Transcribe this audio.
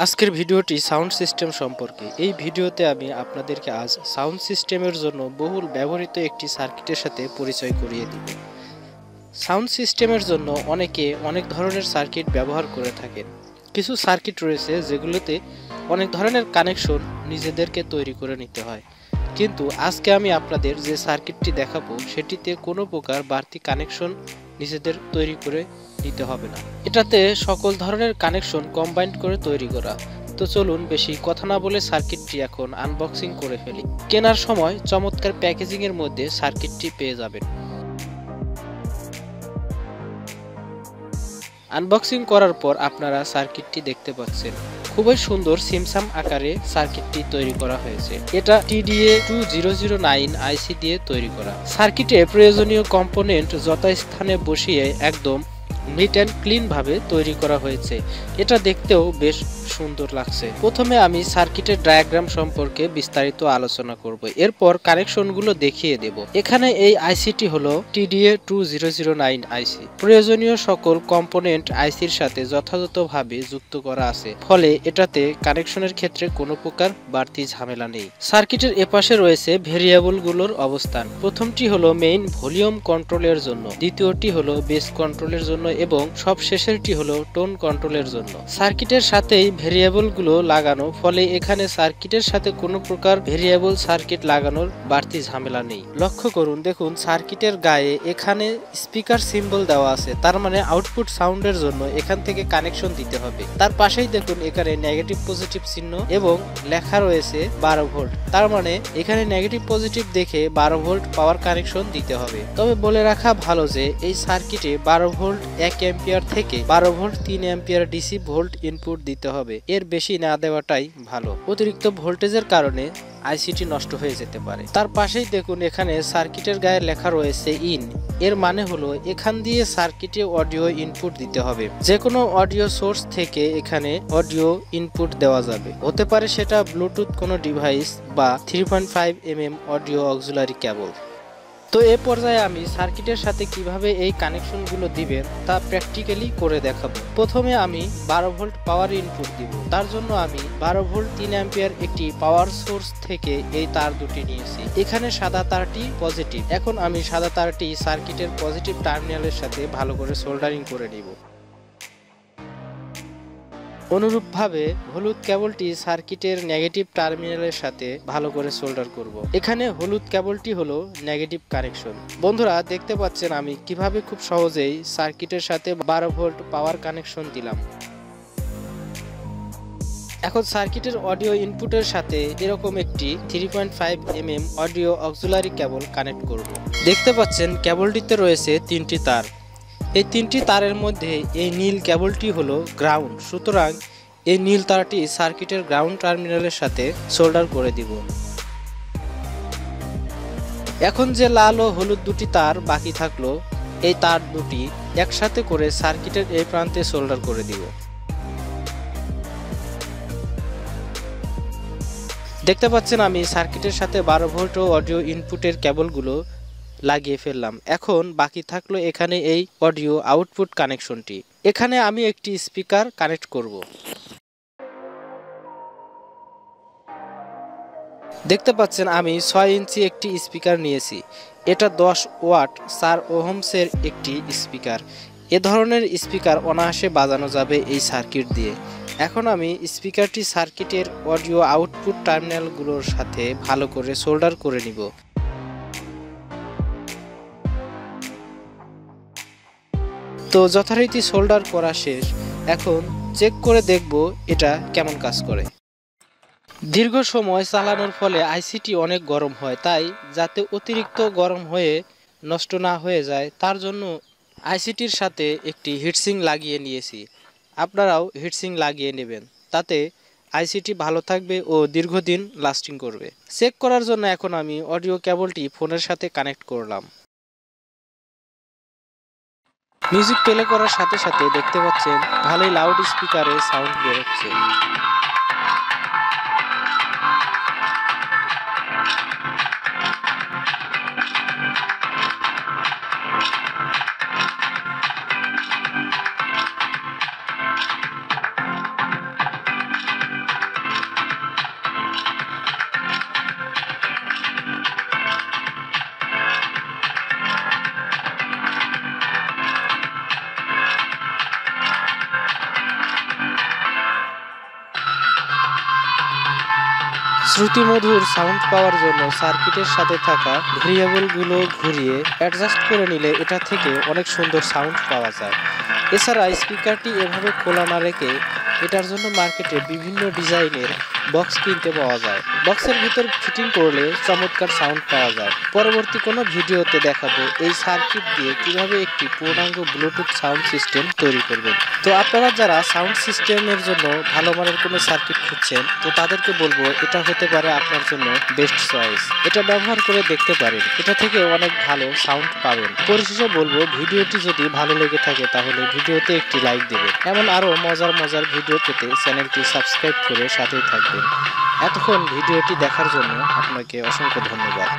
আজকের ভিডিওটি sound system সম্পর্কে। এই ভিডিওতে আমি আপনাদেরকে আজ সাউন্ড সিস্টেমের জন্য বহুল ব্যবহৃত একটি সার্কিটের সাথে পরিচয় করিয়ে দিব। সাউন্ড সিস্টেমের জন্য অনেকে অনেক ধরনের সার্কিট ব্যবহার করে থাকেন। কিছু সার্কিট রয়েছে যেগুলোতে অনেক ধরনের কানেকশন নিজেদেরকে তৈরি করে নিতে হয়, কিন্তু আজকে আমি আপনাদের যে সার্কিটটি দেখাবো সেটিতে কোনো প্রকার বাড়তি কানেকশন নিজেদের তৈরি করে নিতে হবে না। এটাতে সকল ধরনের কানেকশন কম্বাইন্ড করে তৈরি করা। তো চলুন বেশি কথা না বলে সার্কিটটি এখন আনবক্সিং করে ফেলি। কেনার সময় চমৎকার প্যাকেজিং এর মধ্যে সার্কিটটি পেয়ে যাবেন। আনবক্সিং করার পর আপনারা সার্কিটটি দেখতে পাচ্ছেন। খুবই সুন্দর সিমসাম আকারে সার্কিটটি তৈরি করা হয়েছে। এটা TDA2009 IC দিয়ে তৈরি করা। সার্কিটে প্রয়োজনীয় কম্পোনেন্ট যথাস্থানে বসিয়ে একদম নিট অ্যান্ড ক্লিন ভাবে তৈরি করা হয়েছে। এটা দেখতেও বেশ সুন্দর লাগছে। প্রথমে আমি সার্কিটের ডায়াগ্রাম সম্পর্কে বিস্তারিত আলোচনা করব, এরপর কানেকশনগুলো দেখিয়ে দেব। এখানে এই আইসিটি হলো TDA2009 IC। প্রয়োজনীয় সকল কম্পোনেন্ট আইসির সাথে যথাযথভাবে যুক্ত করা আছে, ফলে এটাতে কানেকশনের ক্ষেত্রে কোনো প্রকার বাড়তি ঝামেলা নেই। সার্কিটের এপাশে রয়েছে ভেরিয়েবলগুলোর অবস্থান। প্রথমটি হলো মেইন ভলিউম কন্ট্রোলের জন্য, দ্বিতীয়টি হলো বেস কন্ট্রোলের জন্য এবং সবশেষেরটি হলো টোন কন্ট্রোলের জন্য। সার্কিটের সাথেই ভেরিয়েবলগুলো লাগানো, ফলে এখানে সার্কিটের সাথে কোনো প্রকার ভেরিয়েবল সার্কিট লাগানোর বাড়তি ঝামেলা নেই। লক্ষ্য করুন, দেখুন সার্কিটের গায়ে এখানে স্পিকার সিম্বল দেওয়া আছে, তার মানে আউটপুট সাউন্ডের জন্য এখান থেকে কানেকশন দিতে হবে। তার পাশেই দেখুন এখানে নেগেটিভ পজিটিভ চিহ্ন এবং লেখা রয়েছে 12 ভোল্ট, তার মানে এখানে নেগেটিভ পজিটিভ দেখে 12 ভোল্ট পাওয়ার কানেকশন দিতে হবে। তবে বলে রাখা ভালো যে এই সার্কিটে 12 ভোল্ট 1 অ্যাম্পিয়ার থেকে 12 volt 3 ampere DC volt input দিতে হবে। এর বেশি না দেওয়াটাই ভালো, অতিরিক্ত ভোল্টেজের কারণে আইসিটি নষ্ট হয়ে যেতে পারে। তার পাশেই দেখুন এখানে সার্কিটের গায়ে লেখা রয়েছে ইন। এর মানে হলো এখান দিয়ে সার্কিটে অডিও ইনপুট দিতে হবে। যে কোনো অডিও সোর্স থেকে এখানে অডিও ইনপুট দেওয়া যাবে, হতে পারে সেটা ব্লুটুথ কোনো ডিভাইস বা 3.5 mm অডিও অক্সিলারি কেবল। তো এ পর্যায়ে আমি সার্কিটের সাথে কিভাবে এই কানেকশনগুলো দিবেন তা প্র্যাকটিক্যালি করে দেখাবো। প্রথমে আমি 12 ভোল্ট পাওয়ার ইনপুট দিব। তার জন্য আমি 12 ভোল্ট 3 অ্যাম্পিয়ার একটি পাওয়ার সোর্স থেকে এই তার দুটি নিয়েছি। এখানে সাদা তারটি পজিটিভ। এখন আমি সাদা তারটি সার্কিটের পজিটিভ টার্মিনালের সাথে ভালো করে সোল্ডারিং করে নিব। অনুরূপভাবে হলুদ কেবলটি সার্কিটের নেগেটিভ টার্মিনালের সাথে ভালো করে সোল্ডার করব। এখানে হলুদ কেবলটি হলো নেগেটিভ কানেকশন। বন্ধুরা দেখতে পাচ্ছেন আমি কিভাবে খুব সহজেই সার্কিটের সাথে 12 ভোল্ট পাওয়ার কানেকশন দিলাম। এখন সার্কিটের অডিও ইনপুটের সাথে এরকম একটি 3.5 mm অডিও অক্সিলারি কেবল কানেক্ট করব। দেখতে পাচ্ছেন কেবলটিতে রয়েছে 3টি তার। এই 3টি তারের মধ্যে এই নীল কেবলটি হলো গ্রাউন্ড, সুতরাং এই নীল তারটি সার্কিটের গ্রাউন্ড টার্মিনালের সাথে সোল্ডার করে দিব। এখন যে লাল ও হলুদ দুটি তার বাকি থাকলো, এই তার দুটি একসাথে করে সার্কিটের এই প্রান্তে সোল্ডার করে দিব। দেখতে পাচ্ছেন আমি সার্কিটের সাথে 12 ভোল্ট ও অডিও ইনপুটের কেবলগুলো লাগিয়ে ফেললাম। এখন বাকি থাকলো এখানে এই অডিও আউটপুট কানেকশনটি। এখানে আমি একটি স্পিকার কানেক্ট করব। দেখতে পাচ্ছেন আমি 6 ইঞ্চি একটি স্পিকার নিয়েছি। এটা 10 ওয়াট 4 ওহমসের একটি স্পিকার। এ ধরনের স্পিকার অনায়াসে বাজানো যাবে এই সার্কিট দিয়ে। এখন আমি স্পিকারটি সার্কিটের অডিও আউটপুট টার্মিনালগুলোর সাথে ভালো করে সোল্ডার করে নিব। তো যথারীতি সোল্ডার করা শেষ। এখন চেক করে দেখব এটা কেমন কাজ করে। দীর্ঘ সময় চালানোর ফলে আইসিটি অনেক গরম হয়, তাই যাতে অতিরিক্ত গরম হয়ে নষ্ট না হয়ে যায় তার জন্য আইসিটির সাথে একটি হিটসিং লাগিয়ে নিয়েছি। আপনারাও হিটসিং লাগিয়ে নেবেন, তাতে আইসিটি ভালো থাকবে ও দীর্ঘদিন লাস্টিং করবে। চেক করার জন্য এখন আমি অডিও কেবলটি ফোনের সাথে কানেক্ট করলাম। মিউজিক প্লে করার সাথে সাথে দেখতে পাচ্ছেন ভালোই লাউড স্পিকারে সাউন্ড বেরোচ্ছে। শ্রুতিমধুর সাউন্ড পাওয়ার জন্য সার্কিটের সাথে থাকা ভেরিয়েবলগুলো ঘুরিয়ে অ্যাডজাস্ট করে নিলে এটা থেকে অনেক সুন্দর সাউন্ড পাওয়া যায়। এছাড়া স্পিকারটি এভাবে খোলা না রেখে এটার জন্য মার্কেটে বিভিন্ন ডিজাইনের বক্স কিনতে পাওয়া যায়। বক্সের ভিতর ফিটিং করলে চমৎকার সাউন্ড পাওয়া যায়। পরবর্তী কোনো ভিডিওতে দেখাবো এই সার্কিট দিয়ে কিভাবে একটি পূর্ণাঙ্গ ব্লুটুথ সাউন্ড সিস্টেম তৈরি করবেন। তো আপনারা যারা সাউন্ড সিস্টেমের জন্য ভালো মানের কোনো সার্কিট খুঁজছেন, তো তাদেরকে বলবো এটা হতে পারে আপনার জন্য বেস্ট চয়েস। এটা ব্যবহার করে দেখতে পারেন, এটা থেকে অনেক ভালো সাউন্ড পাবেন। পরিশেষে বলবো, ভিডিওটি যদি ভালো লেগে থাকে তাহলে ভিডিওতে একটি লাইক দেবেন। এমন আরো মজার ভিডিও পেতে চ্যানেলটি সাবস্ক্রাইব করে সাথেই থাকবেন। এতক্ষণ ভিডিওটি দেখার জন্য আপনাকে অসংখ্য ধন্যবাদ।